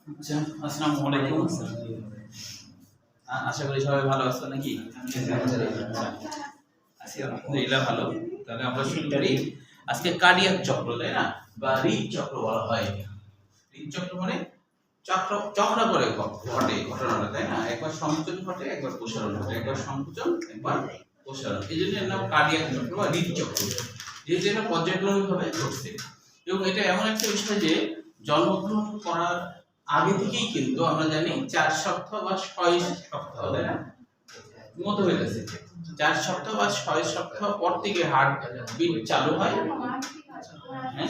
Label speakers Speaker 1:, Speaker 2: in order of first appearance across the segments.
Speaker 1: আচ্ছা, আসসালামু আলাইকুম। আশা করি সবাই ভালো আছো নাকি? আছি আলহামদুলিল্লাহ ভালো। তাহলে আমরা শুরু করি। আজকে কার্ডিয়াক চক্র, তাই না? বা হৃদচক্র বলা হয়। হৃদচক্র মানে চক্র করে ঘটে ঘটনাটা, তাই না? একবার সংকোচন ঘটে, একবার প্রসারণ ঘটে, একবার সংকোচন, একবার প্রসারণ। এই জন্য এর নাম কার্ডিয়াক চক্র বা হৃদচক্র। যেহেতু এটা পর্যায়ক্রমিকভাবে ঘটছে এবং এটা এমন একটা বিষয় যে জন্মগ্রহণ করার আগে থেকেই কিন্তু আমরা জানি 4 সপ্তাহ বা 6 সপ্তাহ, তাই না? মতো হয়ে গেছে 4 সপ্তাহ বা 6 সপ্তাহ পর থেকে হার্ট বিট চালু হয়। হ্যাঁ?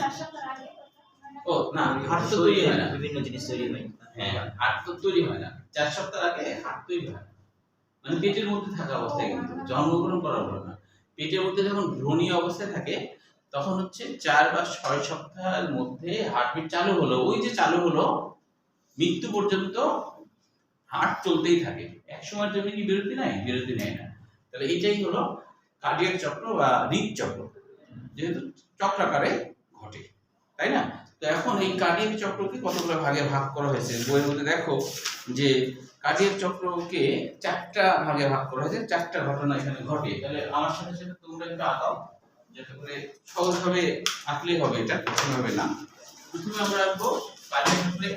Speaker 1: ও না, হার্ট তো তৈরি হয় না,
Speaker 2: বিভিন্ন জিনিস তৈরি হয়।
Speaker 1: হ্যাঁ, হার্ট তো তৈরি হয় না 4 সপ্তাহ আগে হার্ট তৈরি হয় না। মানে পেটের মধ্যে থাকা অবস্থায়, কিন্তু জন্মগ্রহণ করার পর না। পেটের মধ্যে যখন ভ্রূণীয় অবস্থায় থাকে তখন হচ্ছে 4 বা 6 সপ্তাহের মধ্যে হার্টবিট চালু হলো। ওই যে চালু হলো, মৃত্যু পর্যন্ত হার্ট চলতেই থাকে। এক সময়ের জন্য কি বিরতি নাই? বিরতি নেয় না। তাহলে এটাই হলো কার্ডিয়াক চক্র বা হৃদচক্র, যেহেতু চক্রাকারে ঘটে, তাই না? তো এখন এই কার্ডিয়াক চক্রকে কতগুলো ভাগে ভাগ করা হয়েছে বইয়ের মধ্যে। দেখো যে কার্ডিয়াক চক্রকে 4টা ভাগে ভাগ করা হয়েছে, 4টা ঘটনা এখানে ঘটে। তাহলে আমার সাথে সাথে তোমরা একটু আঁকাও, যাতে করে সহজভাবে আঁকলেই হবে, এটা কঠিনভাবে না। প্রথমে আমরা আঁকবো কার্ডিয়াক চক্রে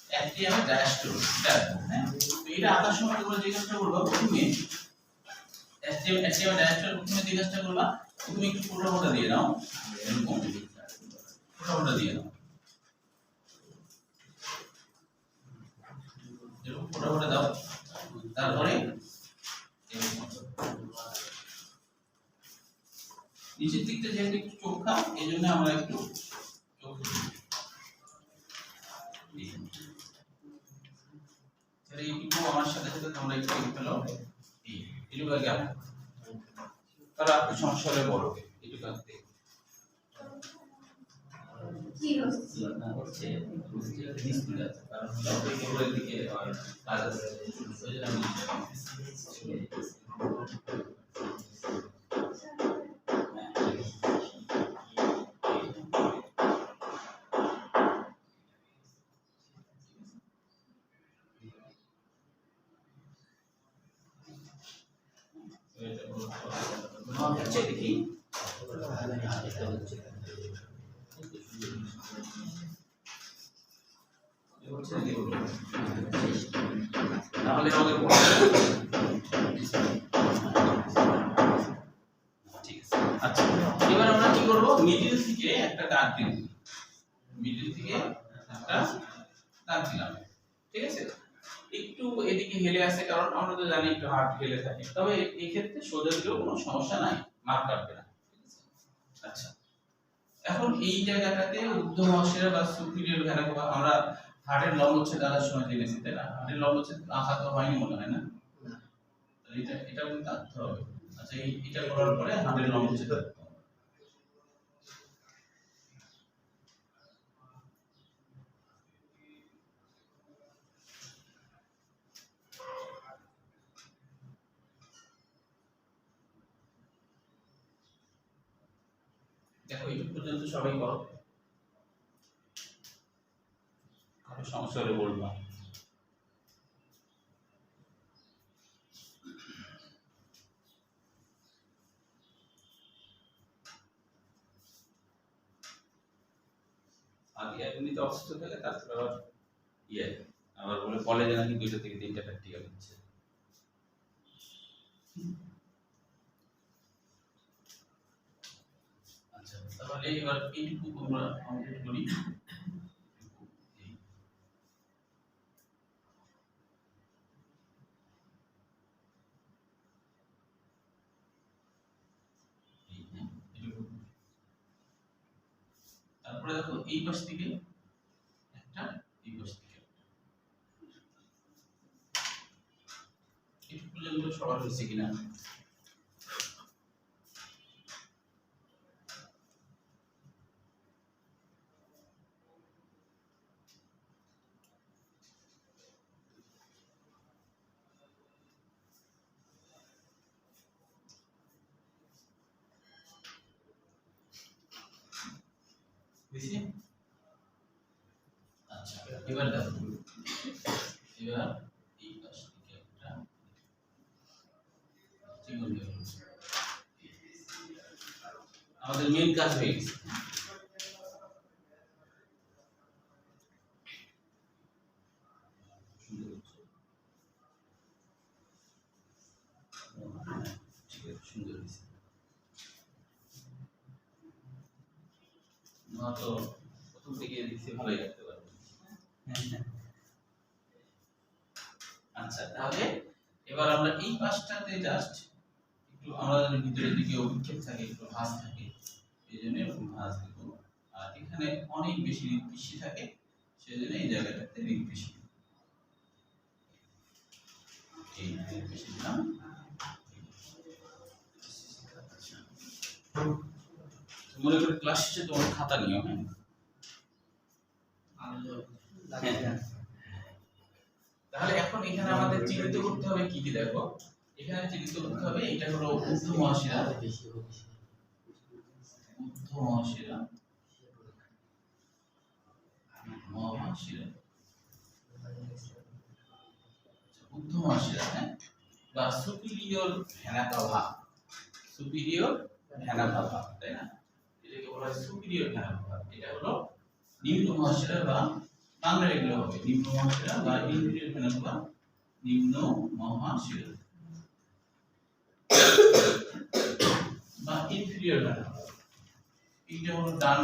Speaker 1: অ্যাট্রিয়াম ডায়াস্টোল, হ্যাঁ। তো এটা আঁকার সময় তোমরা যে কাজটা করবা, প্রথমে অ্যাট্রিয়াম ডায়াস্টোল প্রথমে যে কাজটা করবা, তুমি একটু ফোঁটা দিয়ে নাও, এরকম ফোঁটা দিয়ে নাও, এরকম ফোঁটা দাও। তারপরে নিচের দিকটা যেহেতু একটু চোখা, এই জন্য আমরা একটু চোখ এইটুকু আমার সাথে সাথে তোমরা একটু ফেলো, এইটুকু আগে তারা একটু সমস্যা হলে বলো, এইটুকু আনতে হচ্ছে ডিসপ্লে আছে, কারণ উপরের দিকে কাজ আছে, ওই জন্য আমি হচ্ছে দেখি তাহলে আমাদের ঠিক আছে। আচ্ছা, এবার আমরা কি করব, মিডল থেকে একটা দাগ দিব, মিডল থেকে একটা দাগ দিলাম, ঠিক আছে? একটু এদিকে হেলে আসে, কারণ আমরা তো জানি একটু হার্ট হেলে থাকে, তবে এই ক্ষেত্রে সোজা দিলেও কোনো সমস্যা নাই, মার্ক কাটবে না, ঠিক আছে? আচ্ছা, এখন এই জায়গাটাতে ঊর্ধ্বমহাশিরা বা সুপিরিয়র ভেনা, আমরা হার্টের লম্বচ্ছেদ আঁকার সময় জেনেছি, তাই না? হার্টের লম্বচ্ছেদ আঁকা তো হয়নি মনে হয় না? এটা কিন্তু আঁকতে হবে। আচ্ছা, এটা করার পরে হার্টের লম্বচ্ছেদ আঁকতে হবে। দেখো এইটুকু পর্যন্ত সবাই করো, কারো সমস্যা হলে বলবা। আর এমনিতে অসুস্থ থাকলে তারপরে আবার ইয়ে আবার বলে কলেজে নাকি 2টা থেকে 3টা প্র্যাকটিক্যাল হচ্ছে। আচ্ছা, তাহলে এবার এইটুকু আমরা কমপ্লিট করি। তারপরে দেখো এই পাশ থেকে একটা, এই পাশ থেকে এইটুকু পর্যন্ত সবার হয়েছে কিনা? বুঝছি? আচ্ছা এবার দেখো, এবার এই পাশ থেকে একটা চিহ্ন দিয়ে আমাদের মেইন কাজ হয়ে গেছে। সুন্দর হয়েছে না তো, প্রথম থেকে দিচ্ছি ভালোই রাখতে পারবো। আচ্ছা তাহলে এবার আমরা এই পাশটাতে জাস্ট একটু আমরা যদি ভিতরের দিকে অভিক্ষেপ থাকে, একটু ভাঁজ থাকে, এই জন্য এরকম ভাঁজ দেব। আর এখানে অনেক বেশি রিংপিসি থাকে, সেই জন্য এই জায়গাটাতে রিংপিসি এই রিংপিসি দিলাম। মনে করে ক্লাস শেষে তোমার খাতা নিও। হ্যাঁ তাহলে এখন এখানে আমাদের চিহ্নিত করতে হবে কি কি, দেখো এখানে চিহ্নিত করতে হবে এটা হলো ঊর্ধ্ব মহাশিরা, ঊর্ধ্ব মহাশিরা, মহাশিরা, ঊর্ধ্ব মহাশিরা, হ্যাঁ, বা superior vena CAVA, superior vena CAVA, তাই না? এটাকে বলা হয় সুপিরিয়র ভেনা কাভা। এটা হলো নিম্ন মহাশিরা বা বাংলা এগুলো হবে নিম্ন মহাশিরা বা ইনফিরিয়র ভেনা কাভা, নিম্ন মহাশিরা বা ইনফিরিয়র ভেনা কাভা। এইটা হলো ডান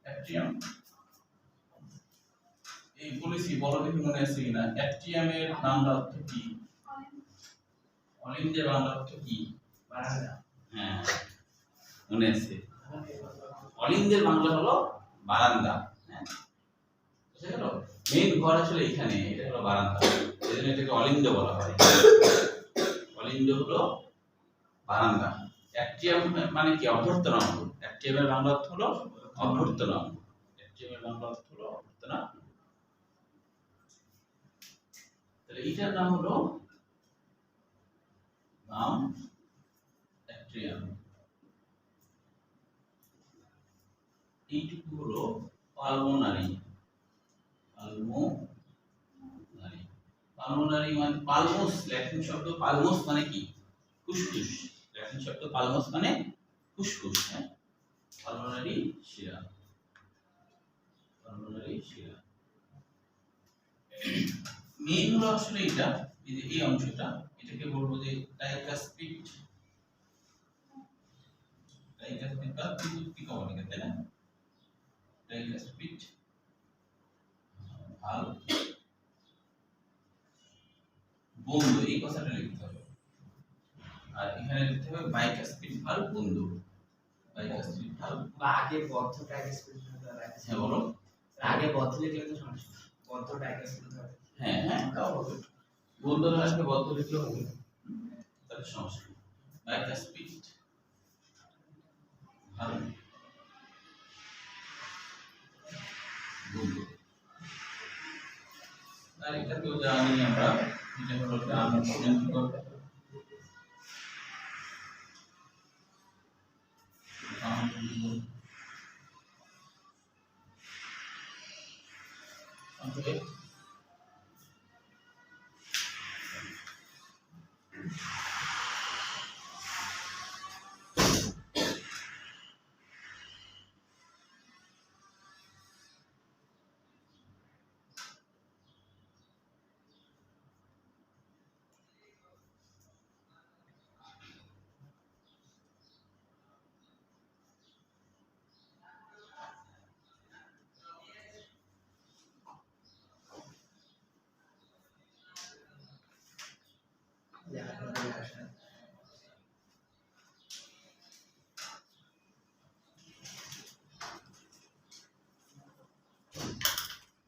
Speaker 1: অ্যাট্রিয়াম। এই বলেছি, বলো দেখি মনে আছে কিনা, অ্যাট্রিয়ামের বাংলা অর্থ কি? অলিন্দের বাংলা অর্থ কি? বারান্দা। হ্যাঁ মনে আছে, অলিন্দের বাংলা হলো বারান্দা। হ্যাঁ বুঝা গেল? মেইন ঘর আসলে এখানে, এটা হলো বারান্দা, এজন্য এটাকে অলিন্দ বলা হয়। অলিন্দ হলো বারান্দা। অ্যাট্রিয়াম মানে কি? অভ্যর্থনা অঙ্গ। অ্যাট্রিয়ামের বাংলা অর্থ হলো অভ্যর্থনা অঙ্গ। অ্যাট্রিয়ামের বাংলা অর্থ হলো অভ্যর্থনা। তাহলে এটার নাম হলো নাম অ্যাট্রিয়াম। এইটুকু হলো পালমোনারি। পালমোনারি, পালমোনারি মানে পালমোস, ল্যাটিন শব্দ পালমোস মানে কি? ফুসফুস। ল্যাটিন শব্দ পালমোস মানে ফুসফুস। হ্যাঁ পালমোনারি শিরা, পালমোনারি শিরা। মেইন হলো আসলে এটা, এই যে এই অংশটা, এটাকে বলবো যে ডাইকাসপিড। ডাইকাসপিড বা ত্রিকুট্টিকা বলে, তাই না? ডাইকাসপিড ভাল বন্ধু, এই কথাটা লিখতে হবে। আর এখানে লিখতে হবে বাইকাসপিড ভাল বন্ধু। বাইকাসপিড ভাল
Speaker 2: বা আগে বদ্ধ ডাইকাসপিড ধরে রাখতে।
Speaker 1: হ্যাঁ বলো,
Speaker 2: আগে বদ্ধ লিখলে তো সমস্যা, বদ্ধ ডাইকাসপিড ধরে।
Speaker 1: হ্যাঁ হ্যাঁ তাও হবে, বন্ধু আসলে বদ্ধ লিখলেও হবে, তাহলে সমস্যা নেই। বাইকাসপিড ভাল বন্ধু। আর এটা তো জানি আমরা, এটা হলো আমরা পর্যন্ত করতে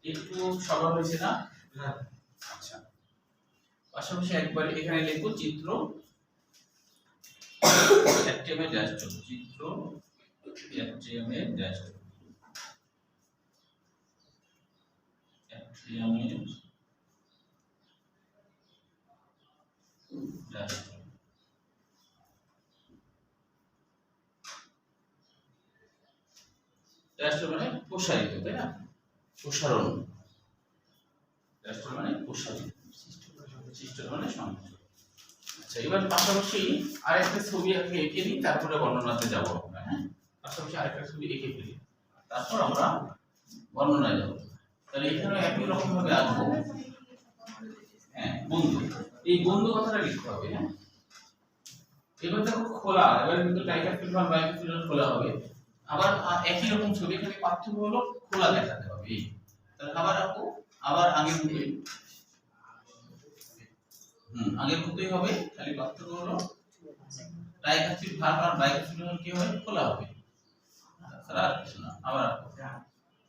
Speaker 1: একটু সবার হয়েছে না?
Speaker 2: হ্যাঁ
Speaker 1: আচ্ছা পাশাপাশি একবার এখানে লিখবো চিত্র অ্যাট্রিয়ামের ড্যাশবোর্ড, চিত্র অ্যাট্রিয়ামের ড্যাশবোর্ড, অ্যাট্রিয়ামের ড্যাশবোর্ড। ড্যাশবোর্ড মানে প্রসারিত, তাই না? প্রসারণ, ডায়াস্ট্রাল মানে প্রসারণ, সিস্টোল মানে সংযোজন। আচ্ছা, এবার পাশাপাশি আরেকটা ছবি এঁকে নিই, তারপরে বর্ণনাতে যাব আমরা। হ্যাঁ, পাশাপাশি আরেকটা ছবি এঁকে ফেলি, তারপর আমরা বর্ণনায় যাব। তাহলে এখানে একই রকম ভাবে আঁকবো। হ্যাঁ, বন্ধু, এই বন্ধু কথাটা লিখতে হবে। হ্যাঁ, এবার দেখো খোলা, এবার কিন্তু টাইকাস্পিড বা বাইকাস্পিড খোলা হবে। আবার একই রকম ছবি, এখানে পার্থক্য হলো খোলা দেখাতে হবে। এই তাহলে আবার আঁকবো, আবার আগের মতোই, আগের মতোই হবে, খালি পার্থক্য হলো টাইকাস্পিড ভার্ব আর বাইকাস্পিড কি হবে, খোলা হবে। তাছাড়া আর কিছু না। আবার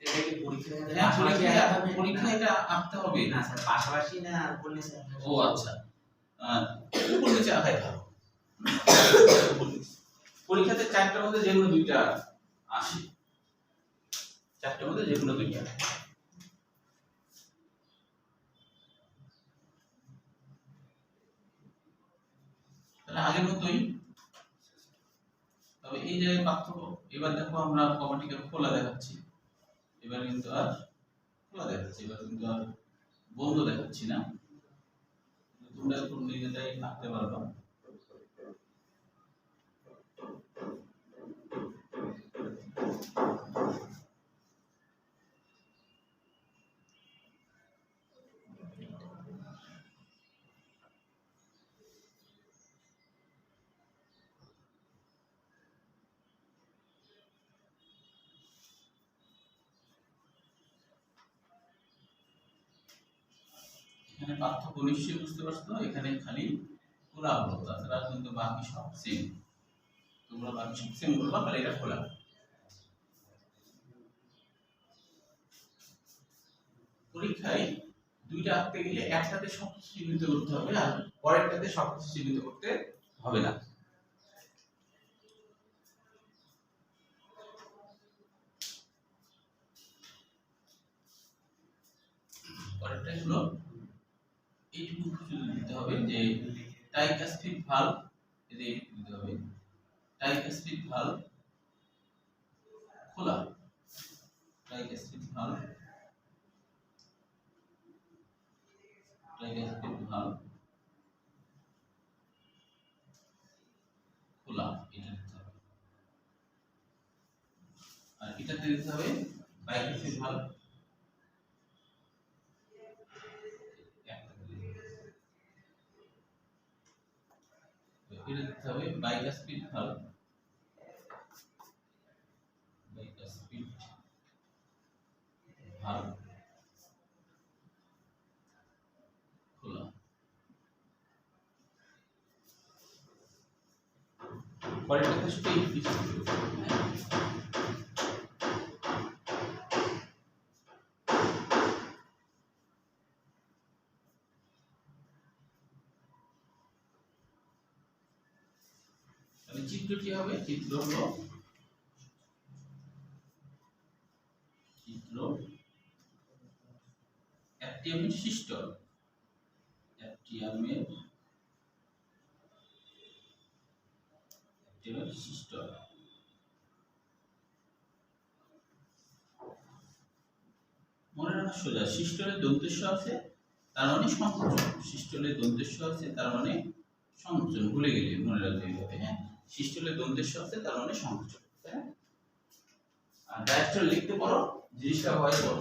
Speaker 2: এটা কি পরীক্ষা
Speaker 1: পরীক্ষায় এটা আঁকতে হবে
Speaker 2: না স্যার, পাশাপাশি না উপর নিচে?
Speaker 1: ও আচ্ছা, উপর নিচে আঁকাই ভালো। পরীক্ষাতে চারটার মধ্যে যে কোনো দুইটা আসে, চারটার মধ্যে যে কোনো দুইটা। তাহলে আগের মতোই, তবে এই জায়গায় পার্থক্য। এবার দেখো আমরা কমাটিকে খোলা দেখাচ্ছি, এবার কিন্তু আর খোলা দেখাচ্ছি, এবার কিন্তু আর বন্ধ দেখাচ্ছি না। তোমরা একটু নিজেরাই আঁকতে পারবা। এখানে পার্থক্য নিশ্চয়ই বুঝতে পারছো তো, এখানে খালি খোলা হলো, তাছাড়া কিন্তু বাকি সব সেম। তোমরা বাকি সব সেম বলবা, খালি এটা খোলা। পরীক্ষায় দুইটা আঁকতে গেলে একটাতে সবকিছু চিহ্নিত করতে হবে, আর পরেরটাতে সবকিছু চিহ্নিত করতে হবে না। পরেরটা হলো এইটুকু শুধু দিতে হবে যে টাইকাস্পিড ভালভ, এটা এইটুকু দিতে হবে, টাইকাস্পিড ভালভ খোলা, টাইকাস্পিড ভালভ, টাইকাস্পিড ভালভ খোলা, এটা দিতে হবে। আর এটাতে দিতে হবে বাইকাস্পিড ভালভ, এটা দিতে হবে বাইকাস্পিড ভালভ, বাইকাস্পিড ভালভ খোলা। পরেরটাতে শুধু এই কিছু চিত্র কি হবে, চিত্র হলো চিত্র অ্যাক্টিয়ামের সিস্টল, অ্যাক্টিয়ামের সিস্টল। মনে রাখা সোজা, সিস্টলে দন্তেশ্ব আছে তার মানে সংকোচন, সিস্টলে দন্তেশ্ব আছে তার মানে সংকোচন, ভুলে গেলে মনে রাখতে হবে। হ্যাঁ, সিস্টলে দন্তেশ্ব আছে তার মানে সংকোচন, তাই না? আর ডায়াস্ট্রাল লিখতে পারো, জিনিসটা হয় বড়।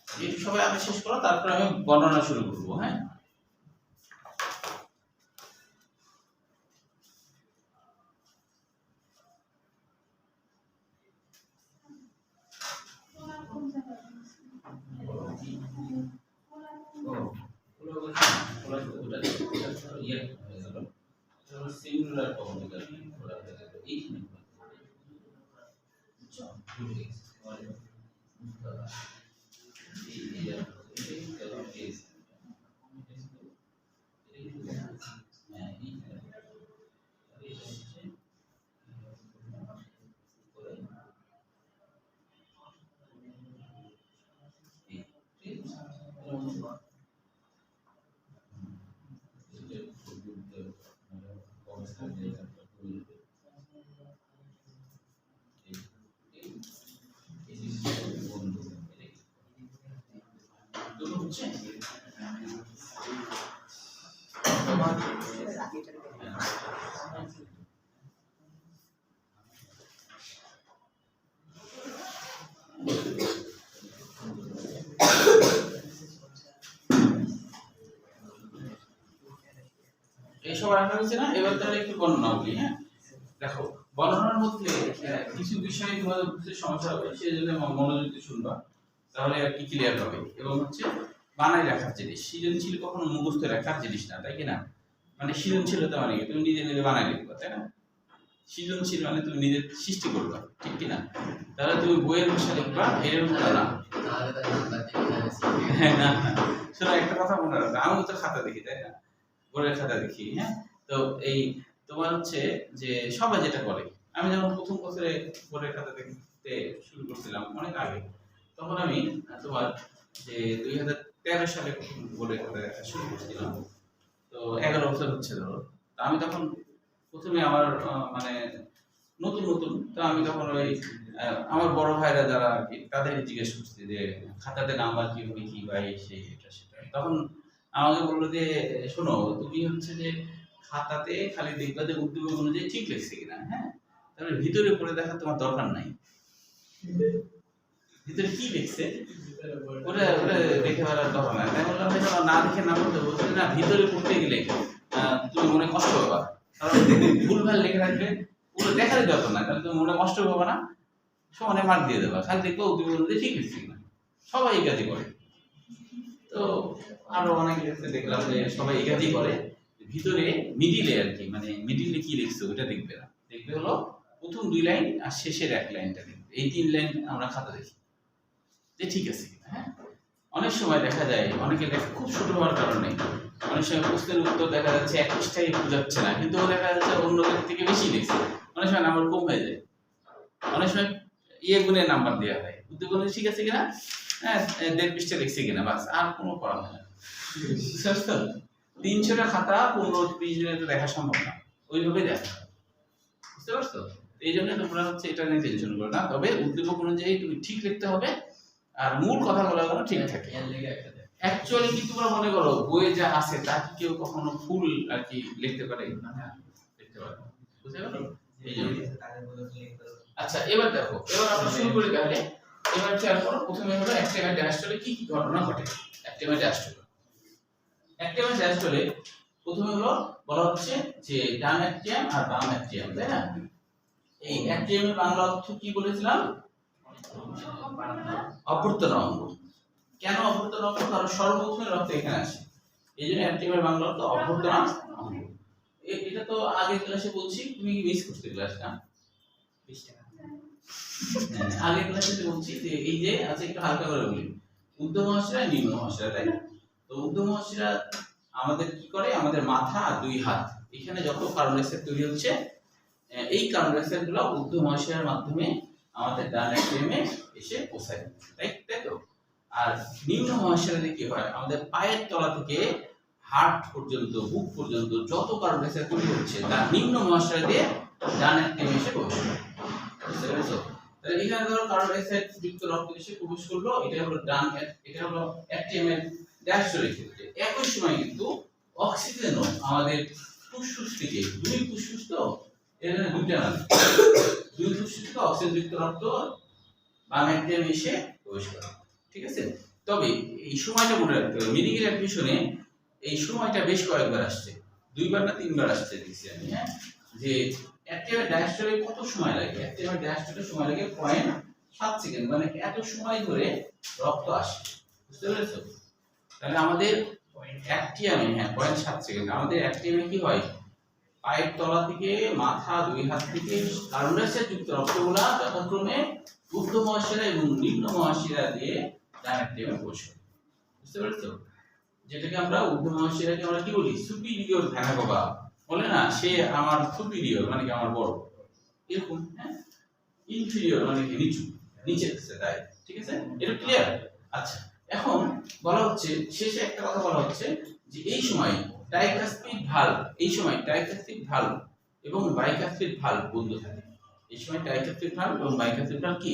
Speaker 1: এই সবাই আগে শেষ করো, তারপর আমি বর্ণনা শুরু করব। হ্যাঁ, সিঙ্গুলার কমিউনিকার খোলা হয়ে যাবে এইখানে। হচ্ছে এইসব রাখা হয়েছে না। এবার তাহলে একটু বর্ণনা বলি। হ্যাঁ, দেখো বর্ণনার মধ্যে কিছু বিষয় তোমাদের বুঝতে সমস্যা হবে, সেই জন্য মনোযোগ দিয়ে শুনবা, তাহলে আর কি ক্লিয়ার হবে। এবং হচ্ছে বানাই রাখার জিনিস, সৃজনশীল কখনো মুখস্থ রাখার জিনিস না, তাই কি না? মানে সৃজনশীলতা মানে কি? তুমি নিজে নিজে বানাই লিখবা, তাই না? সৃজনশীল মানে তুমি নিজে সৃষ্টি করবা, ঠিক কি না? তাহলে তুমি বইয়ের ভাষা লিখবা, এরকম না। হ্যাঁ, না শোনো, একটা কথা মনে রাখবে, আমিও তো খাতা দেখি, তাই না? বোর্ডের খাতা দেখি। হ্যাঁ, তো এই তোমার হচ্ছে যে সবাই যেটা করে, আমি যখন প্রথম বছরে বোর্ডের খাতা দেখতে শুরু করছিলাম অনেক আগে, তখন আমি তোমার যে 2013 সালে বোর্ডের খাতা দেখা শুরু করছিলাম, তো 11 বছর হচ্ছে ধরো। তো আমি তখন প্রথমে আমার মানে নতুন নতুন, তো আমি তখন ওই আমার বড় ভাইরা যারা আর কি তাদের জিজ্ঞেস করছি যে খাতাতে নাম্বার কিভাবে কি বা এই সেই এটা সেটা। তখন আমাকে বললো যে শোনো, তুমি হচ্ছে যে খাতাতে খালি দেখবা যে উদ্দীপক অনুযায়ী ঠিক লিখছে কিনা। হ্যাঁ, তাহলে ভিতরে পড়ে দেখা তোমার দরকার নাই, ভিতরে কি লিখছে ওটা ওটা দেখে ফেলার দরকার নাই। তাই বললাম ভাই না দেখে না বলতে, বলছে না ভিতরে পড়তে গেলে তুমি মনে কষ্ট পাবা, কারণ ভুলভাল লেখে রাখবে, ওগুলো দেখারই দরকার নাই, তাহলে তুমি মনে কষ্ট পাবা না, সমানে মার্ক দিয়ে দেবা। খালি দেখবো উদ্দীপক অনুযায়ী ঠিক লিখছে কিনা। সবাই এই কাজই করে। তো আরো অনেক ক্ষেত্রে দেখলাম যে সবাই এই কাজই করে, ভিতরে মিডিলে আর কি, মানে মিডিলে কি লিখছে ওটা দেখবে না, দেখবে হলো প্রথম 2 লাইন আর শেষের 1 লাইনটা দেখবে। এই 3 লাইন আমরা খাতা দেখি যে ঠিক আছে কিনা। হ্যাঁ, অনেক সময় দেখা যায় অনেকে লেখা খুব ছোট হওয়ার কারণে অনেক সময় প্রশ্নের উত্তর দেখা যাচ্ছে 1 পৃষ্ঠায় বোঝাচ্ছে না, কিন্তু ও দেখা যাচ্ছে অন্যদের থেকে বেশি লিখছে, অনেক সময় নাম্বার কম হয়ে যায়। অনেক সময় গুণে নাম্বার দেওয়া হয়, উদ্দীপক ঠিক আছে কিনা, হ্যাঁ 1.5 পৃষ্ঠা লিখছে কিনা, বাস, আর কোনো পড়া হয় না। 300টা খাতা 15-20 দিনে তো দেখা সম্ভব না, ওইভাবে দেখা, বুঝতে পারছো? এই জন্য তোমরা হচ্ছে এটা নিয়ে টেনশন করো না, তবে উদ্দীপক অনুযায়ী তুমি ঠিক লিখতে হবে, আর মূল কথাগুলো যেন ঠিক থাকে। অ্যাকচুয়ালি কি তোমরা মনে করো বইয়ে যা আছে তা কি কেউ কখনো ফুল আর কি লিখতে পারে না? লিখতে পারে, বুঝতে পারো? এই জন্য আচ্ছা, এবার দেখো, এবার আমরা শুরু করি তাহলে। এবার খেয়াল করো, প্রথমে হলো অ্যাক্টিভ ডায়াস্টলে কি কি ঘটনা ঘটে। অ্যাক্টিভ ডায়াস্টলে প্রথমে হলো বলা হচ্ছে যে ডান অ্যাক্টিয়াম আর বাম অ্যাক্টিয়াম, তাই না? এই অ্যাক্টিয়ামের বাংলা অর্থ কি বলেছিলাম? অভ্যন্তর অঙ্গ। কেন অভ্যন্তর অঙ্গ? কারণ সর্বপ্রথমে রক্ত এখানে আসে, এই জন্য অ্যাক্টিয়ামের বাংলা অর্থ অভ্যন্তর অঙ্গ। এটা তো আগের ক্লাসে বলছি, তুমি মিস করতে ক্লাসটা। আগের ক্লাসে বলছি যে এই যে আছে, একটু হালকা করে বলি, ঊর্ধ্ব মহাশিরা নিম্ন মহাশিরা, তাই না? তো ঊর্ধ্ব মহাশিরা আমাদের কি করে, আমাদের মাথা আর 2 হাত, এখানে যত কার্বন ডাইঅক্সাইড তৈরি হচ্ছে, এই কার্বন ডাইঅক্সাইড গুলো ঊর্ধ্ব মহাশিরার মাধ্যমে আমাদের ডান অ্যাক্টিয়ামে এসে পৌঁছায়, তাই তো? আর নিম্ন মহাশিরাতে কি হয়, আমাদের পায়ের তলা থেকে হার্ট পর্যন্ত, বুক পর্যন্ত যত কার্বন ডাইঅক্সাইড তৈরি হচ্ছে তা নিম্ন মহাশিরা দিয়ে ডান অ্যাক্টিয়ামে এসে পৌঁছায়, বুঝতে পেরেছো? তাহলে এখানে ধরো কার্বন ডাইঅক্সাইড যুক্ত রক্ত এসে প্রবেশ করলো, এটা হলো ডান, এটা হলো অ্যাক্টিয়ামের ডায়াস্টলের ক্ষেত্রে। একই সময় কিন্তু অক্সিজেনও আমাদের ফুসফুস থেকে, 2 ফুসফুস, তো এখানে 2টা না, 2 ফুসফুস থেকে অক্সিজেন যুক্ত রক্ত বাম অ্যাক্টিয়ামে এসে প্রবেশ করে, ঠিক আছে? তবে এই সময়টা মনে রাখতে হবে, মেডিকেল অ্যাডমিশনে এই সময়টা বেশ কয়েকবার আসছে, 2বার না 3বার আসছে দেখছি আমি। হ্যাঁ, যে অ্যাক্টিভের ডায়াস্টলে কত সময় লাগে, অ্যাক্টিভের ডায়াস্টলে সময় লাগে 0.7 সেকেন্ড, মানে এত সময় ধরে রক্ত আসে, বুঝতে পেরেছো? তাহলে আমাদের অ্যাক্টিয়ামে, হ্যাঁ 0.7 সেকেন্ড, আমাদের অ্যাক্টিয়ামে কি হয়, পায়ের তলা থেকে মাথা, 2 হাত থেকে কার্বন ডাইঅক্সাইড যুক্ত রক্তগুলা যথাক্রমে ঊর্ধ্ব মহাশিরা এবং নিম্ন মহাশিরা দিয়ে ডান অ্যাক্টিয়ামে পৌঁছে, বুঝতে পেরেছো? যেটাকে আমরা ঊর্ধ্ব মহাশিরাকে আমরা কি বলি, সুপিরিয়র ভেনা বাবা বলে না, সে আমার সুপিরিয়র মানে কি আমার বড়, এরকম। হ্যাঁ, ইনফিরিয়র মানে কি নিচু, নিচে আছে, তাই, ঠিক আছে? এটা ক্লিয়ার? আচ্ছা, এখন বলা হচ্ছে, শেষে একটা কথা বলা হচ্ছে যে এই সময় ট্রাইকাসপিড ভালভ, এই সময় ট্রাইকাসপিড ভালভ এবং বাইকাসপিড ভালভ বন্ধ থাকে। এই সময় ট্রাইকাসপিড ভালভ এবং বাইকাসপিড ভালভ কি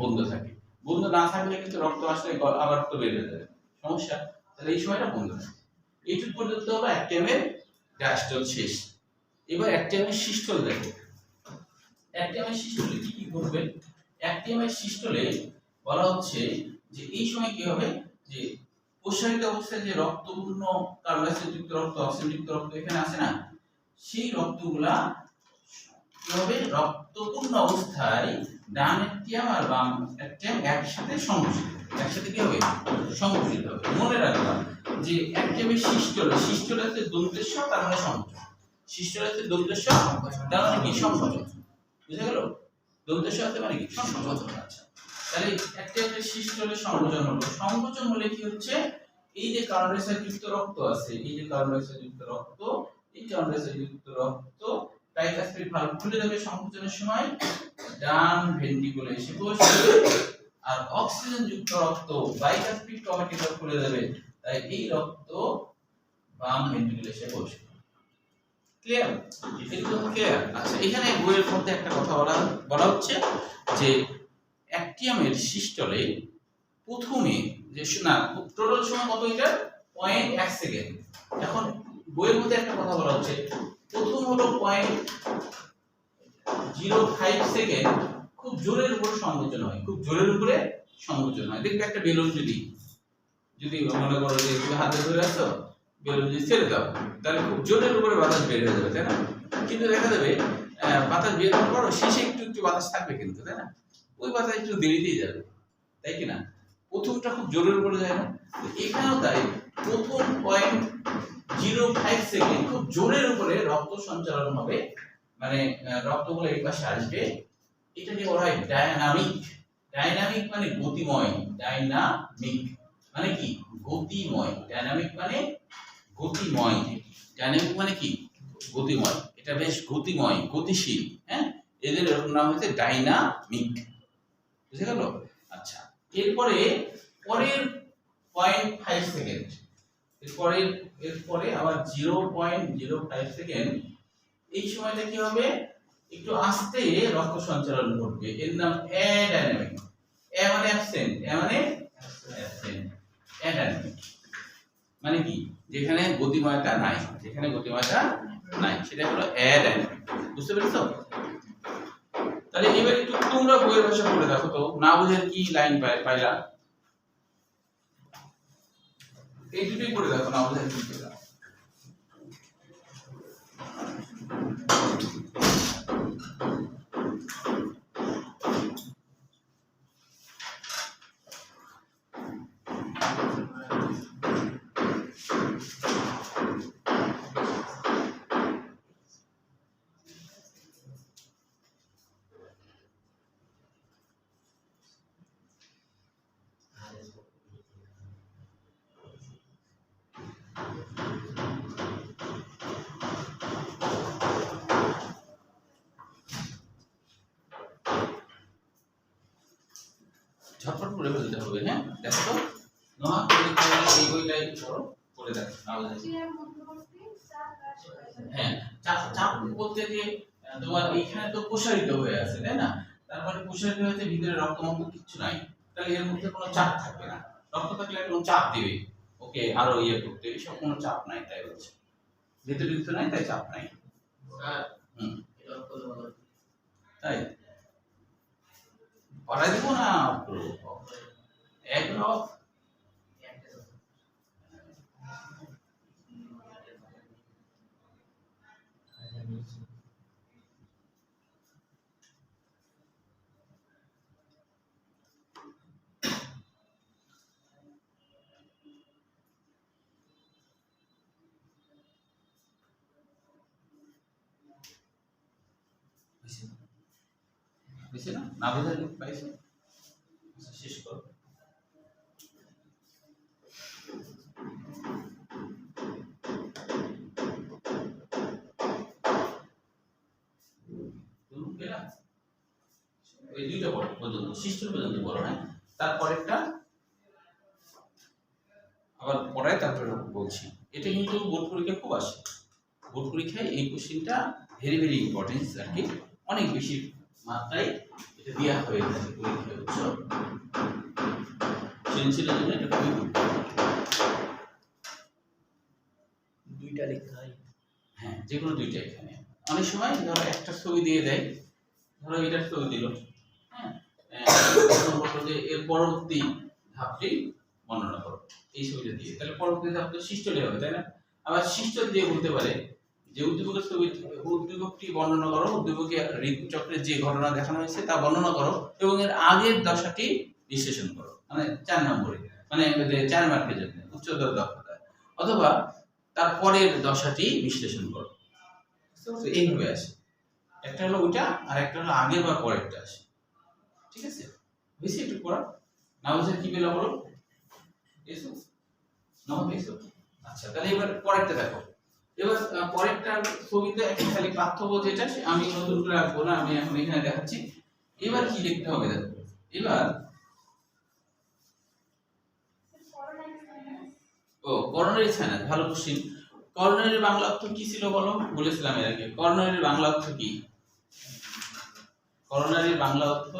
Speaker 1: বন্ধ থাকে। বন্ধ না থাকলে কিন্তু রক্ত আসলে আবার রক্ত বের হয়ে যাবে, সমস্যা। তাহলে এই সময়টা বন্ধ থাকে। এইটুকু পর্যন্ত হলো অ্যাক্টিয়ামের ডায়াস্টল শেষ। এবার অ্যাক্টিয়ামের সিস্টল দেখো। অ্যাক্টিয়ামের সিস্টলে কি কি ঘটবে? অ্যাক্টিয়ামের সিস্টলে বলা হচ্ছে যে এই সময় কি হবে, যে প্রসারিত অবস্থায় যে রক্তপূর্ণ কার্বন ডাইঅক্সাইড যুক্ত রক্ত, অক্সিজেন যুক্ত রক্ত এখানে আছে না, সেই রক্তগুলা কি হবে, রক্তপূর্ণ অবস্থায় ডান অ্যাক্টিয়াম আর বাম অ্যাক্টিয়াম একসাথে সংযোজিত, একসাথে কি হবে, সংযোজিত হবে। মনে রাখবা যে অ্যাক্টিয়ামের সিস্টলে, সিস্টলে হচ্ছে দন্তেশ্ব, তার মানে সংযোজন, সিস্টলে হচ্ছে দন্তেশ্ব, তার মানে কি, সংযোজন। বুঝা গেল? দন্তেশ্ব আছে মানে কি, সংযোজন। আচ্ছা, তাহলে অ্যাক্টিয়ামের সিস্টলে সংযোজন হলো, সংযোজন হলে কি হচ্ছে, এই যে কার্বন ডাইঅক্সাইড যুক্ত রক্ত আছে, এই যে কার্বন ডাইঅক্সাইড যুক্ত রক্ত, এই কার্বন ডাইঅক্সাইড যুক্ত রক্ত ট্রাইকাসপিড ভালভ খুলে যাবে সংকোচনের সময়, ডান ভেন্ট্রিকুলে এসে বসবে, আর অক্সিজেন যুক্ত রক্ত বাইকাসপিড কমিটি ভালভ খুলে যাবে, তাই এই রক্ত বাম ভেন্ট্রিকুলে এসে বসবে। ক্লিয়ার? একদম ক্লিয়ার। আচ্ছা, এখানে বইয়ের মধ্যে একটা কথা বলা হচ্ছে যে অ্যাক্টিয়ামের সিস্টলে প্রথমে যে না, টোটাল সময় কত, এটা 0.1 সেকেন্ড। এখন বইয়ের মধ্যে একটা কথা বলা হচ্ছে, প্রথম হলো 0.05 সেকেন্ড খুব জোরের উপর সংকোচন হয়, খুব জোরের উপরে সংকোচন হয়। দেখবে একটা বেলুন যদি মনে করো যে তুমি হাতে ধরে আছো, বেলুন যদি ছেড়ে দাও তাহলে খুব জোরের উপরে বাতাস বের হয়ে যাবে, তাই না? কিন্তু দেখা যাবে বাতাস বের হওয়ার পরও শেষে একটু একটু বাতাস থাকবে কিন্তু, তাই না? ওই বাতাস একটু দেরিতেই যাবে, তাই কি না? প্রথমটা খুব জোরের উপরে যায় না, এখানেও তাই প্রথম 0.05 সেকেন্ড খুব জোরের উপরে রক্ত সঞ্চালন হবে, মানে রক্তগুলো এই পাশে আসবে। এটাকে বলা হয় ডায়নামিক। ডায়নামিক মানে গতিময়, ডায়নামিক মানে কি, গতিময়। ডায়নামিক মানে গতিময়, ডায়নামিক মানে কি, গতিময়। এটা বেশ গতিময়, গতিশীল, হ্যাঁ, এদের নাম হচ্ছে ডায়নামিক। বুঝে গেল? আচ্ছা, এরপরে পরের 0.5 সেকেন্ড, এরপরে আবার 0.05 সেকেন্ড, এই সময়টা কি হবে, একটু আস্তে রক্ত সঞ্চালন ঘটবে, এর নাম অ্যাডাইনামিক। এ মানে অ্যাবসেন্ট, এ মানে অ্যাবসেন্ট, অ্যাডাইনামিক মানে কি, যেখানে গতিময়তা নাই, যেখানে গতিময়তা নাই সেটা হলো অ্যাডাইনামিক। বুঝতে পেরেছো? তাহলে এবার একটু তোমরা বইয়ের ভাষা পড়ে দেখো তো, না বুঝে কি লাইন পাইলা, এই দুটোই পড়ে দেখো, না বুঝে কি পাইলা। ঝটপট পড়ে ফেলতে হবে, হ্যাঁ? দেখো তো, নোহা এই বইটাই পড়ো, পড়ে দেখো, না বুঝে। হ্যাঁ, চাপ বলতে যে তোমার এইখানে তো প্রসারিত হয়ে আছে, তাই না? তারপরে প্রসারিত হয়েছে, ভিতরে রক্তমঙ্গ কিছু নাই, তাহলে এর মধ্যে কোনো চাপ থাকবে না। রক্ত থাকলে কোনো চাপ দিবে, ওকে আরো ইয়ে করতে, সব কোনো চাপ নাই, তাই বলছে ভিতরে কিছু নাই, তাই চাপ নাই। তাই পড়াই দিব না, এক রক বুঝছে না, না বুঝে পাইছে, শেষ করো। এই দুইটা পর্যন্ত, সিস্টেম পর্যন্ত বলো, হ্যাঁ? তারপরেরটা আবার পড়ায়, তারপরে বলছি। এটা কিন্তু বোর্ড পরীক্ষায় খুব আসে, বোর্ড পরীক্ষায় এই কোশ্চেনটা ভেরি ভেরি ইম্পর্টেন্ট আর কি, অনেক বেশি মাত্রায় এটা দেওয়া হয়ে থাকে পরীক্ষায়, বুঝছো? সৃজনশীলের জন্য এটা খুবই গুরুত্বপূর্ণ।
Speaker 2: দুইটা লেখা হয়।
Speaker 1: হ্যাঁ, যে কোনো দুইটা এখানে। অনেক সময় ধরো একটা ছবি দিয়ে দেয়, ধরো এটার ছবি দিল, হ্যাঁ, প্রথম বললো যে এর পরবর্তী ধাপটি বর্ণনা করো, এই ছবিটা দিয়ে, তাহলে পরবর্তী ধাপ তো সৃষ্টটি হবে, তাই না? আবার সৃষ্ট দিয়ে বলতে পারে যে উদ্দীপকের ছবি, উদ্দীপকটি বর্ণনা করো, উদ্দীপকে ঋতুচক্রে যে ঘটনা দেখানো হয়েছে তা বর্ণনা করো এবং এর আগের দশাটি বিশ্লেষণ করো, মানে 4 নম্বরে, মানে 4 মার্কের জন্য উচ্চতর দক্ষতা, অথবা তার পরের দশাটি বিশ্লেষণ করো। তো এইভাবে আসে, একটা হলো ওইটা আর একটা হলো আগের বা পরেরটা আসে, ঠিক আছে? বেশি একটু পড়া না বুঝে কি পেলা বলো, এসো না এসো। আচ্ছা, তাহলে এবার পরেরটা দেখো। এবার পরেরটা ছবিতে একটা খালি পার্থক্য যেটা আমি নতুন করে রাখবো না, আমি এখন এখানে দেখাচ্ছি। এবার কি লিখতে হবে দেখো, এবার করোনারি সাইনাস, ভালো কোশ্চেন। করোনারির বাংলা অর্থ কি ছিল বলো, বলেছিলাম এর আগে। করোনারির বাংলা অর্থ কি? করোনারির বাংলা অর্থ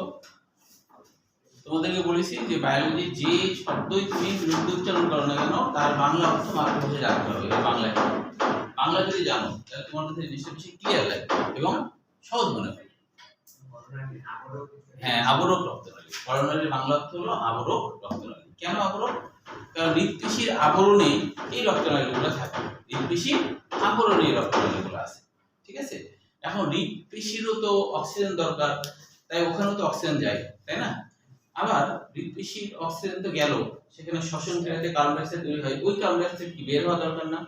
Speaker 1: তোমাদেরকে বলেছি যে বায়োলজি যে শব্দই তুমি বিরুদ্ধে উচ্চারণ করো না কেন তার বাংলা অর্থ মাতৃভাষায় জানতে হবে। বাংলায় বাংলা যদি জানো তাহলে তোমার কাছে জিনিসটা বেশি ক্লিয়ার লাগবে এবং সহজ মনে হবে। হ্যাঁ, আবরক রক্তনালী। করোনারির বাংলা অর্থ হলো আবরক রক্তনালী। কেন আবরক? কারণ হৃৎপিণ্ডির আবরণে এই রক্তনালীগুলো থাকে, হৃৎপিণ্ডির আবরণে এই রক্তনালীগুলো আছে, ঠিক আছে? এখন হৃৎপিণ্ডিরও তো অক্সিজেন দরকার, তাই ওখানেও তো অক্সিজেন যায়, তাই না? আবার হৃৎপিণ্ডির অক্সিজেন তো গেল, সেখানে শ্বসন ক্রিয়াতে কার্বন ডাই অক্সাইড তৈরি হয়, ওই কার্বন ডাই অক্সাইড কি বের হওয়া দরকার না?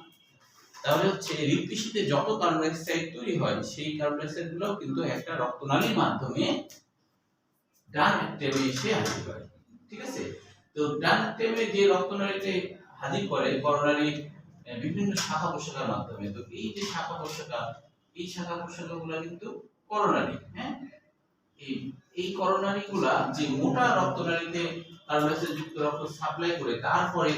Speaker 1: তাহলে হচ্ছে হৃৎপিণ্ডিতে যত কার্বন ডাই অক্সাইড তৈরি হয় সেই কার্বন ডাই অক্সাইড গুলো কিন্তু একটা রক্তনালীর মাধ্যমে ডান টেমে এসে হাজির করে, ঠিক আছে? তো ডান টেমে যে রক্তনালীতে হাজির করে করোনারির বিভিন্ন শাখা প্রশাখার মাধ্যমে। তো এই যে শাখা প্রশাখা, এই শাখা প্রশাখাগুলো কিন্তু করোনারি, হ্যাঁ, এই করোনারিগুলা যে মোটা রক্তনালীতে কার্বন ডাই অক্সাইড যুক্ত রক্ত সাপ্লাই করে তারপরে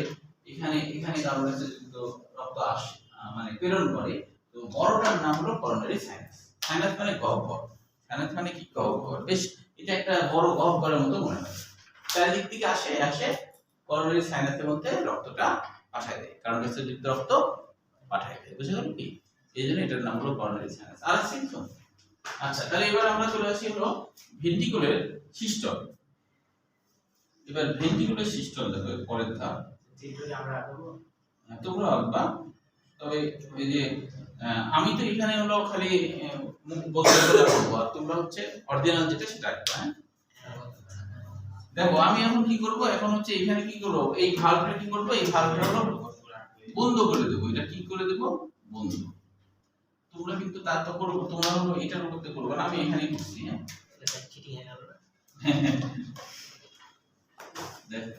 Speaker 1: এখানে কার্বন ডাই অক্সাইড যুক্ত রক্ত আসে, মানে প্রেরণ করে। তো বড়টার নাম হলো করোনারি সাইনাস। সাইনাস মানে গহ্বর, সাইনাস মানে কি গহ্বর। বেশ, এটা একটা বড় গহ্বরের মতো মনে হয়। চারিদিক থেকে আসে করোনারি সাইনাসের মধ্যে রক্তটা পাঠায় দেয়, কার্বন ডাই অক্সাইড যুক্ত রক্ত পাঠায় দেয়। বুঝে গেল কি? এই জন্য এটার নাম হলো করোনারি সাইনাস। আর সিম্পটম। আচ্ছা, তাহলে এবার আমরা চলে আসি হলো ভেন্ট্রিকুলার সিস্টেম। এবার ভেন্ট্রিকুলার সিস্টেম দেখো পরের ধাপ।
Speaker 2: যেটা আমরা করব
Speaker 1: তোমরা আঁকবা, তবে এই যে আমি তো এখানে হলো খালি মুখ বলতে করব, আর তোমরা হচ্ছে অরিজিনাল যেটা সেটা আঁকবা। হ্যাঁ, দেখো আমি এখন কি করব, এখন হচ্ছে এখানে কি করব, এই ভালভটা কি করব, এই ভালভটা হলো বন্ধ করে দেব। এটা কি করে দেব? বন্ধ। তোমরা কিন্তু তা তো করব, তোমরা হলো এটার উপরে করবে না, আমি এখানেই করছি। হ্যাঁ,
Speaker 2: এটা চিটিং হয়ে গেল না?
Speaker 1: দেখো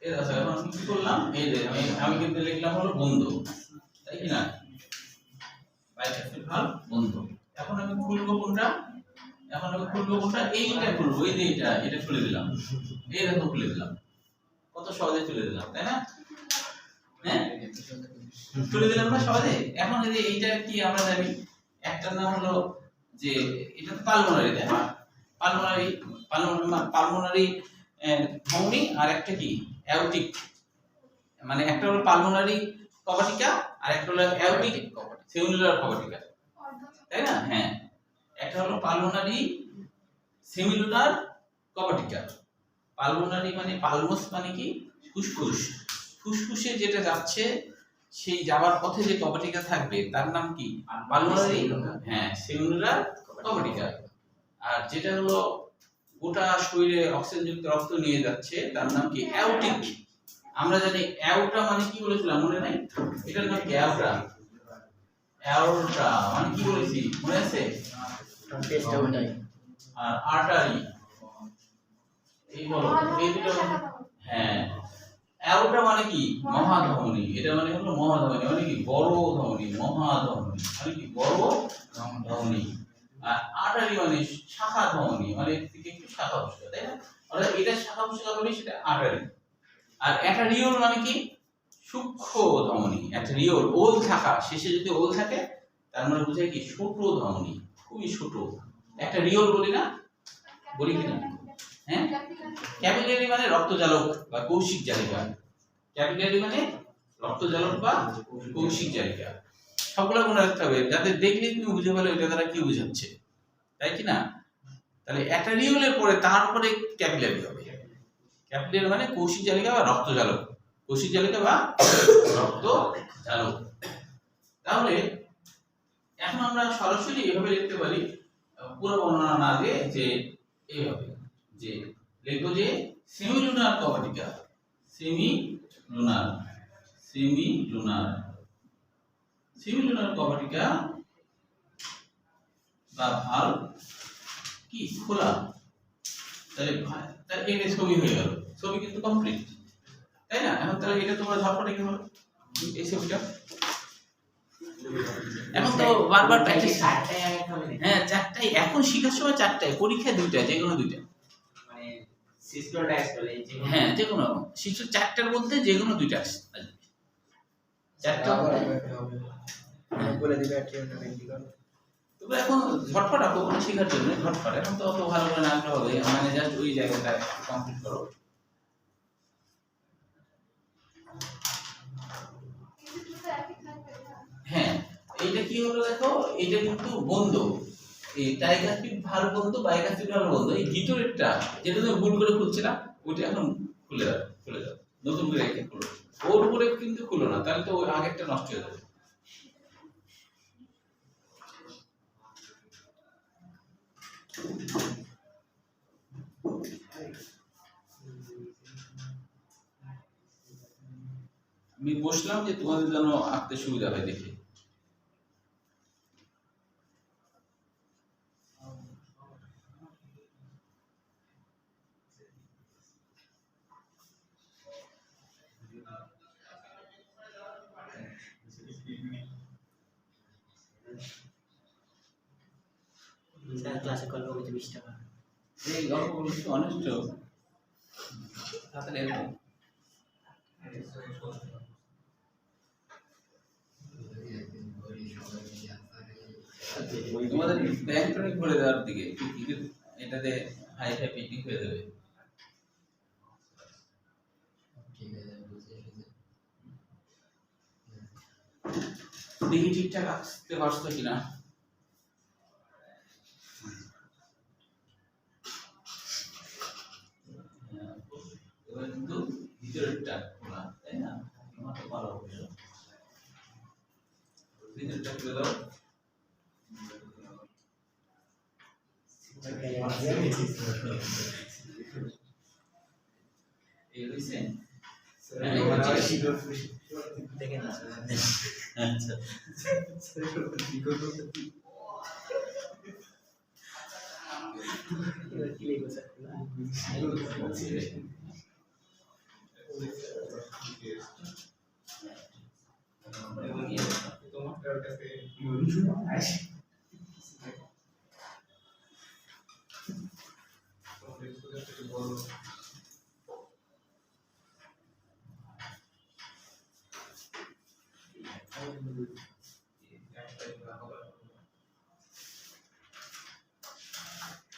Speaker 1: এই দেখো এখন আমি কি করলাম, এই যে আমি কিন্তু লিখলাম হলো বন্ধু, তাই কি না? বাইপাসের ভালভ বন্ধ। এখন আমি খুলবো কোনটা? এখন আমি খুলবো কোনটা? এইটা খুলবো, এই যে এটা খুলে দিলাম, এই দেখো খুলে দিলাম, কত সহজে খুলে দিলাম, তাই না? হ্যাঁ, খুলে দিলাম না সহজে। এখন এই যে এইটা কি আমরা জানি, একটার নাম হলো যে এটা তো পালমোনারি, তাই না? পালমোনারি ধমনী, আর একটা কি অ্যাওটিক, মানে একটা হলো পালমোনারি কভাটিকা আর একটা হলো অ্যাওটিক সেলুলার কভাটিকা, তাই না? হ্যাঁ, একটা হলো পালমোনারি সেলুলার কভাটিকা। পালমোনারি মানে পালমোস মানে কি ফুসফুস, ফুসফুসে যেটা যাচ্ছে সেই যাওয়ার পথে যে কভাটিকা থাকবে তার নাম কি? পালমোনারি, হ্যাঁ, সেলুলার কভাটিকা। আর যেটা হলো গোটা শরীরে অক্সিজেন যুক্ত রক্ত নিয়ে যাচ্ছে তার নাম কি? অ্যাওটিক। আমরা জানি অ্যাওটা মানে কি বলেছিলাম, মনে নাই? এটার নাম কি? অ্যাওটা। অ্যাওটা মানে কি বলেছি, মনে আছে? আর আর্টারি, এই বলো এই দুটো। হ্যাঁ, অ্যাওটা মানে কি? মহাধমনী। এটা মানে হলো মহাধমনী, মানে কি? বড় ধমনী। মহাধমনী মানে কি? বড় ধমনী। আর আর্টারি মানে শাখা ধমনী, মানে এর থেকে একটু শাখা প্রশাখা, তাই না? অর্থাৎ এটা শাখা প্রশাখা বলি, সেটা আর্টারি। আর অ্যাটারিওল মানে কি? সূক্ষ্ম ধমনী। অ্যাটারিওল ওল থাকা, শেষে যদি ওল থাকে তার মানে বোঝায় কি? ছোট ধমনী, খুবই ছোট। একটা রিওল বলি না, বলি কিনা? হ্যাঁ, ক্যাপিলারি মানে রক্তজালক বা কৌশিক জালিকা। ক্যাপিলারি মানে রক্তজালক বা কৌশিক জালিকা। সবগুলো মনে রাখতে হবে, যাতে দেখলে তুমি বুঝে পেলে এটা দ্বারা কি বোঝাচ্ছে, তাই কি না? তাহলে একটা রিওলের পরে তারপরে ক্যাপিলারি হবে। ক্যাপিলারি মানে কৌশিক জালিকা বা রক্তজালক, কৌশিক জালিকা বা রক্তজালক। তাহলে এখন আমরা সরাসরি এভাবে লিখতে পারি, পুরো বর্ণনা না দিয়ে, যে এইভাবে যে লিখবো যে সেমিলুনার কভাটিকা, সেমিলুনার কভাটিকা বা ভালভ কি খোলা। তাহলে এটা ছবি হয়ে গেল, ছবি কিন্তু কমপ্লিট, তাই না? এখন তাহলে এটা তোমরা ঝটপটে কি হলো এই ছবিটা। এখন তো বারবার প্র্যাকটিস। হ্যাঁ, চারটায় এখন শেখার সময়, চারটায় পরীক্ষায় দুইটা, যে কোনো দুইটা,
Speaker 2: মানে সিস্টেম ডায়াস্টল এই যে
Speaker 1: হ্যাঁ যে কোনো শিশু চারটার মধ্যে যে কোনো দুইটা আসবে, চারটা
Speaker 3: বলে দিবে একটা ভেন্টিকল।
Speaker 1: তোমরা এখন ঝটপট আঁকো মানে শেখার জন্য ঝটপট। এখন তো অত ভালো করে না আঁকতে হবে, মানে জাস্ট ওই জায়গাটা কমপ্লিট করো। হ্যাঁ, এইটা কি হলো দেখো, এটা কিন্তু বন্ধ, এই টাইগাস্পিড ভালো বন্ধ, বাইকাস্পিড ভালো বন্ধ। এই ভিতরেরটা যেটা তুমি ভুল করে খুলছিলাম, ওইটা এখন খুলে দাও, নতুন করে একটা খুলো। ওর উপরে কিন্তু খুলো না, তাহলে তো ওই আগেরটা নষ্ট হয়ে যাবে। আমি বসলাম যে তোমাদের জন্য আঁকতে সুবিধা হয় দেখে।
Speaker 2: ক্লাসে করবো 20 টাকা।
Speaker 1: এই গল্পগুলো কিন্তু অনেষ্ট তাহলে এরকম। তোমাদের ব্যাংক টনিক ভরে দেওয়ার দিকে এটাতে হাই হাই পিকনিক হয়ে যাবে। দেখি ঠিকঠাক আসতে পারছো কিনা। এবার কিন্তু ভিতরেরটা খোলা, তাই না? তোমার তো ভালো হবে, ভিতরেরটা খুলে দাও। এই হইছে
Speaker 2: দেখেন না
Speaker 1: আচ্ছা
Speaker 2: কি লিখবো স্যার?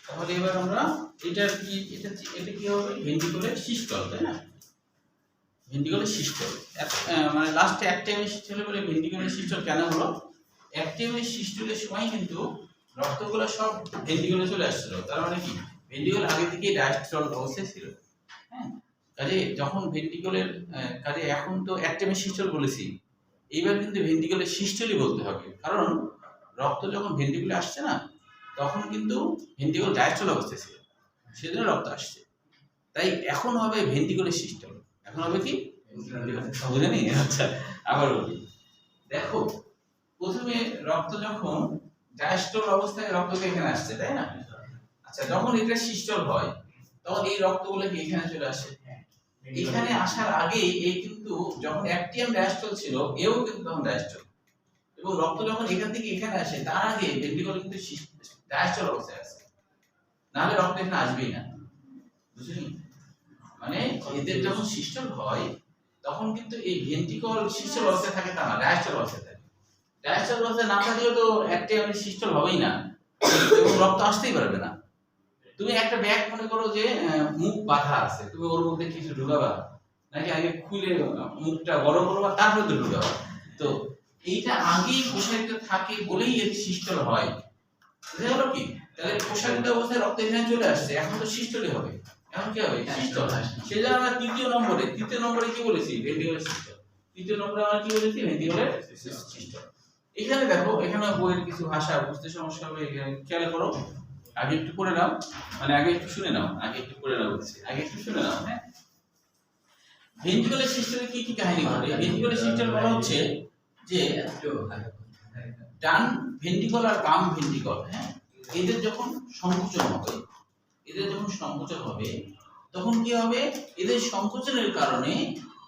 Speaker 1: তাহলে এবার আমরা এটা কি হবে, ভেন্ট্রিকুলার সিস্টল, তাই না? ভেন্ট্রিকুলার সিস্টল মানে লাস্টে অ্যাক্টিভের সিস্টল বলে ভেন্ট্রিকুলার সিস্টল কেন হলো? অ্যাক্টিভের সিস্টলের সময় কিন্তু রক্তগুলো সব ভেন্ট্রিকুলে চলে আসছিল। তার মানে কি, ভেন্ট্রিকুল আগে থেকেই ডায়াস্টল অবস্থায় ছিল। হ্যাঁ, কাজে যখন ভেন্ট্রিকুলের কাজে এখন তো অ্যাক্টিভের সিস্টল বলেছি, এইবার কিন্তু ভেন্ট্রিকুলার সিস্টলই বলতে হবে, কারণ রক্ত যখন ভেন্ট্রিকুলে আসছে না, তখন কিন্তু ভেন্ট্রিকুল ডায়াস্টল অবস্থায় ছিল, সেজন্য রক্ত আসছে। তাই এখন হবে ভেন্ট্রিকুলার সিস্টল। এখন হবে কি বুঝেনি? আচ্ছা আবার বলি, দেখো প্রথমে রক্ত যখন ডায়াস্টল অবস্থায় রক্ত এখানে আসছে, তাই না? আচ্ছা, যখন এটা সিস্টল হয় তখন এই রক্তগুলো কি এখানে চলে আসে। এখানে আসার আগে এই কিন্তু যখন অ্যাক্টিয়াম ডায়াস্টল ছিল, এও কিন্তু তখন ডায়াস্টল, এবং রক্ত যখন এখান থেকে এখানে আসে তার আগে ভেন্ট্রিকুল কিন্তু ডায়াস্টল অবস্থায় আছে, নাহলে রক্ত এখানে আসবেই না। বুঝলি? মানে এদের যখন সিস্টল হয় তখন কিন্তু এই ভেন্ট্রিকুল সিস্টল অবস্থায় থাকে, তা না ডায়াস্টল অবস্থায় থাকে। ডায়াস্টল অবস্থায় না থাকলে তো অ্যাক্টিয়াম সিস্টল হবেই না, এবং রক্ত আসতেই পারবে না। তুমি একটা ব্যাগ মনে করো যে মুখ বাঁধা আছে, তুমি ওর মধ্যে কিছু ঢুকাবা নাকি আগে খুলে মুখটা বড় করবা তারপরে তো ঢুকাবা? তো এইটা আগেই প্রসারিত থাকে বলেই এর সিস্টেম হয়। বুঝা গেল কি? তাহলে প্রসারিত অবস্থায় রক্ত এখানে চলে আসছে, এখন তো সিস্টেমই হবে। এখন কি হবে? সিস্টেম। সেজন্য আমরা তৃতীয় নম্বরে কি বলেছি? Ventricular system. তৃতীয় নম্বরে আমরা কি বলেছি? Ventricular system. এখানে দেখো, এখানে বইয়ের কিছু ভাষা বুঝতে সমস্যা হবে, এখানে খেয়াল করো। আগে একটু পড়ে নাও, মানে আগে একটু শুনে নাও, আগে একটু পড়ে নাও বলছি, আগে একটু শুনে নাও। হ্যাঁ, ভেন্ট্রিকুলার সিস্টেমে কি কি কাহিনী ঘটে? ভেন্ট্রিকুলার সিস্টেম বলা হচ্ছে যে ডান ভেন্ট্রিকল আর বাম ভেন্ট্রিকল, হ্যাঁ, এদের যখন সংকোচন হবে তখন কি হবে? এদের সংকোচনের কারণে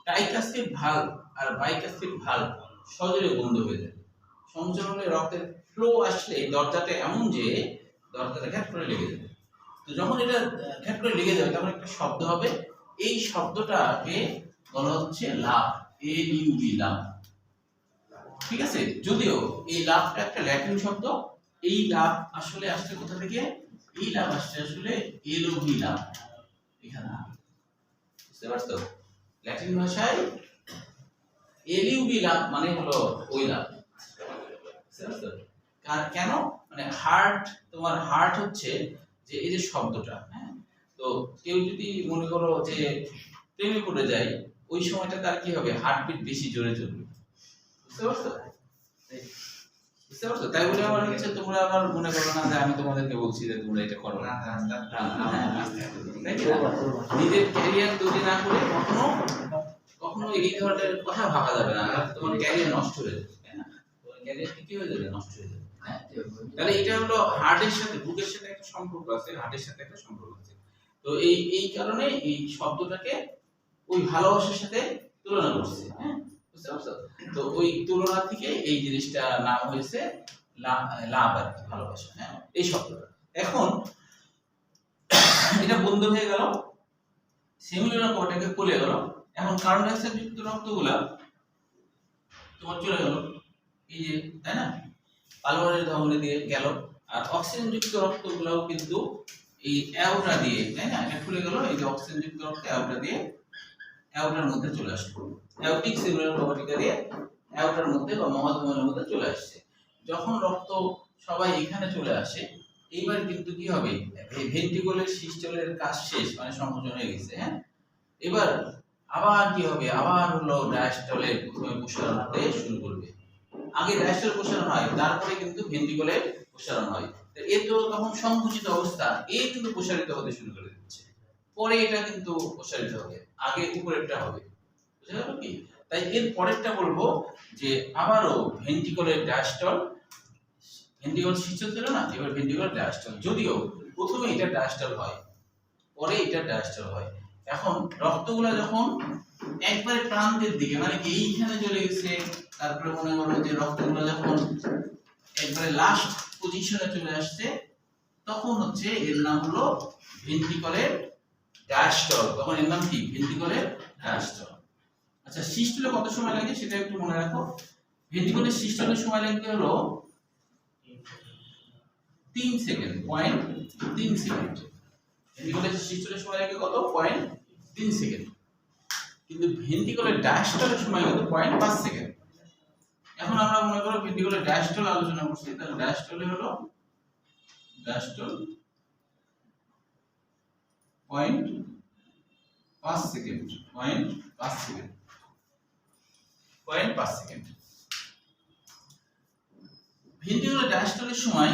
Speaker 1: ট্রাইকাস্পিড ভালভ আর বাইকাস্পিড ভালভ সজোরে বন্ধ হয়ে যায়। সংকোচন হলে রক্তের ফ্লো আসলে দরজাটা এমন যে দরজাটা ঘ্যাট করে লেগে যাবে। তো যখন এটা ঘ্যাট করে লেগে যাবে তখন একটা শব্দ হবে, এই শব্দটাকে বলা হচ্ছে লাভ, এলইউভি লাভ। ঠিক আছে? যদিও এই লাভটা একটা ল্যাটিন শব্দ, এই লাভ আসলে আসছে কোথা থেকে? এই লাভ আসছে আসলে এলওভি লাভ। এখানে বুঝতে পারছো? ল্যাটিন ভাষায় এলইউভি লাভ মানে হলো ওই লাভ। বুঝতে পারছো? কেন? মানে হার্ট, তোমার হার্ট হচ্ছে যে এই যে শব্দটা, হ্যাঁ, তো কেউ যদি মনে করো যে প্রেমে পড়ে যায়, ওই সময়টা তার কি হবে? হার্টবিট বেশি জোরে চলবে। বুঝতে পারছো? বুঝতে পারছো? তাই বলে আমার হচ্ছে তোমরা আবার মনে করো না যে আমি তোমাদেরকে বলছি যে তোমরা এটা করো না। নিজের ক্যারিয়ার তৈরি না করে কখনো এই ধরনের কথা ভাবা যাবে না, তোমার ক্যারিয়ার নষ্ট হয়ে যাবে। তাই না? তোমার ক্যারিয়ার কি হয়ে যাবে? নষ্ট হয়ে যাবে। তাহলে এটা হলো হার্টের সাথে, বুকের সাথে একটা সম্পর্ক আছে, হার্টের সাথে একটা সম্পর্ক আছে। তো এই কারণে এই শব্দটাকে ওই ভালোবাসার সাথে তুলনা করছে। হ্যাঁ, বুঝতে পারছো? তো ওই তুলনা থেকে এই জিনিসটা নাম হয়েছে লাভ আর কি, ভালোবাসা। হ্যাঁ, এই শব্দটা। এখন এটা বন্ধ হয়ে গেল, সেমিউলার কর্টেক্সে খুলে গেল। এখন কার্বন ডাই অক্সাইড যুক্ত রক্তগুলা তোমার চলে গেল এই যে, তাই না, পালমোনারি ধমনী দিয়ে গেল। আর অক্সিজেন যুক্ত রক্তগুলোও কিন্তু এই অ্যাওটা দিয়ে, তাই না, এটা খুলে গেল। এই যে অক্সিজেন যুক্ত রক্ত অ্যাওটা দিয়ে অ্যাওটার মধ্যে চলে আসলো, অ্যাওটিক সেলুলার কর্টিকা দিয়ে অ্যাওটার মধ্যে বা মহাধমনীর মধ্যে চলে আসছে। যখন রক্ত সবাই এখানে চলে আসে, এইবার কিন্তু কি হবে? ভেন্ট্রিকুলার সিস্টেলের কাজ শেষ, মানে সংকোচন হয়ে গেছে। হ্যাঁ, এবার আবার কি হবে? আবার হলো ডায়াস্টলের প্রথমে প্রসারণ হতে শুরু করবে। আগে ডায়াস্টল প্রসারণ হয়, তারপরে কিন্তু ভেন্ট্রিকুলার প্রসারণ হয়। এ তো তখন সংকুচিত অবস্থা, এই কিন্তু প্রসারিত হতে শুরু করে দিচ্ছে, পরে এটা কিন্তু প্রসারিত হবে, আগে উপরেরটা হবে। বুঝা গেল কি? তাই এর পরেরটা বলবো যে আবারও ভেন্ট্রিকুলার ডায়াস্টল, ভেন্ট্রিকুলার সিস্টেল ছিল না, এবার ভেন্ট্রিকুলার ডায়াস্টল। যদিও প্রথমে এটা ডায়াস্টল হয়, পরে এটা ডায়াস্টল হয়। এখন রক্তগুলা যখন একবারে প্রান্তের দিকে, মানে এইখানে চলে গেছে, তারপরে মনে করো যে রক্তগুলো যখন একবারে লাস্ট পজিশনে চলে আসছে, তখন হচ্ছে এর নাম হলো ভেন্ট্রিকুলার ডায়াস্টল। তখন এর নাম কি? Ventricular diastole. আচ্ছা, সিস্টলে কত সময় লাগে সেটা একটু মনে রাখো। ভেন্ট্রিকুলার সিস্টলের সময় লাগবে হলো 3 সেকেন্ড, 0.3 সেকেন্ড। ভেন্ট্রিকুলার সিস্টলের সময় লাগে কত? 0.3 সেকেন্ড। কিন্তু ভেন্ট্রিকুলার ডায়াস্টলের সময় লাগে 0.5 সেকেন্ড। এখন আমরা মনে করো ভেন্ট্রিকুলার ডায়াস্টল আলোচনা করছি, তাহলে ডায়াস্টলে হলো diastole 0.5 second, 0.5 second, 0.5 second. Ventricular ডায়াস্টলের সময়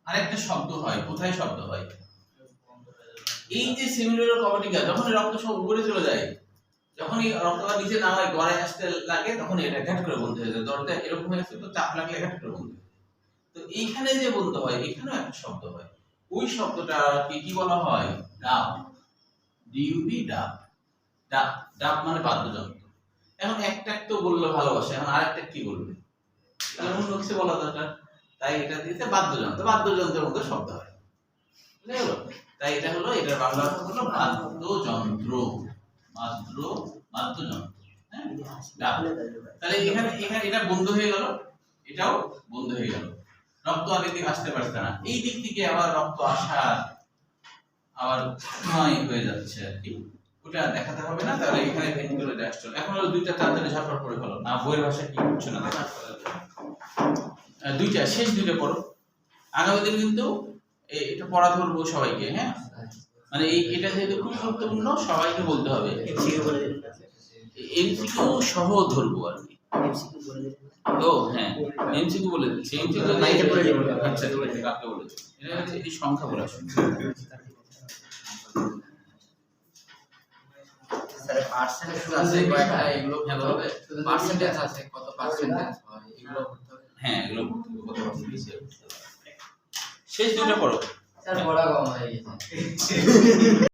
Speaker 1: আরেকটা শব্দ হয়। কোথায় শব্দ হয়? এই যে সেমিউলার কর্টিকা, যখন রক্ত সব উপরে চলে যায়, যখন এই রক্তটা নিচে নামায় গড়ায় আসতে লাগে, তখন এটা ঘাট করে বন্ধ হয়ে যায়। দরজা এরকম হয়ে গেছে, তো চাপ লাগলে ঘাট করে বন্ধ হয়ে যায়। তো এইখানে যে বন্ধ হয়, এখানেও একটা শব্দ হয়। ওই শব্দটা কি বলা হয়? ডাব, ডিউবি, ডাব। ডাব, ডাব মানে বাদ্যযন্ত্র। এখন একটা তো বললো ভালোবাসা, এখন আরেকটা কি বলবে? অন্য কিছু বলা দরকার, তাই এটা দিতে বাদ্যযন্ত্র, বাদ্যযন্ত্রের মধ্যে শব্দ হয়। বুঝা গেল? তাই এটা হলো, এটার বাংলা অর্থ হলো বাদ্যযন্ত্র, বাদ্যযন্ত্র। হ্যাঁ, তাহলে এখানে এটা বন্ধ হয়ে গেল, এটাও বন্ধ হয়ে গেল। রক্ত আগে দিকে আসতে পারছে না, এই দিক থেকে আবার রক্ত আসার আবার নয় হয়ে যাচ্ছে আর কি, ওটা দেখাতে হবে না। তাহলে এখানে ভেন্ট্রিকুলার ডায়াস্টল। এখন হলো দুইটা তাড়াতাড়ি ঝটপট করে ফেলো না, বইয়ের ভাষা কি হচ্ছে না দেখা। দুইটা শেষ দুইটা পড়ো। আগামী দিন কিন্তু এটা পড়া ধরবো সবাইকে, হ্যাঁ মানে এটা যেহেতু খুব গুরুত্বপূর্ণ সবাইকে বলতে হবে। এমসিকিউ সহ ধরবো আর কি। ও হ্যাঁ, এমসিকিউ বলে দিচ্ছি। এমসিকিউ আচ্ছা কাকে বলে দিচ্ছি, এটা হচ্ছে এই সংখ্যা বলে আসুন।
Speaker 3: স্যার পার্সেন্টেজ আছে কয়টা, এগুলো ভালো হবে। পার্সেন্টেজ আছে কত পার্সেন্টেজ হয় এগুলো করতে হবে।
Speaker 1: হ্যাঁ এগুলো কত পার্সেন্টেজ শেষ দুইটা পড়ো।
Speaker 3: স্যার বড় কম হয়ে গেছে।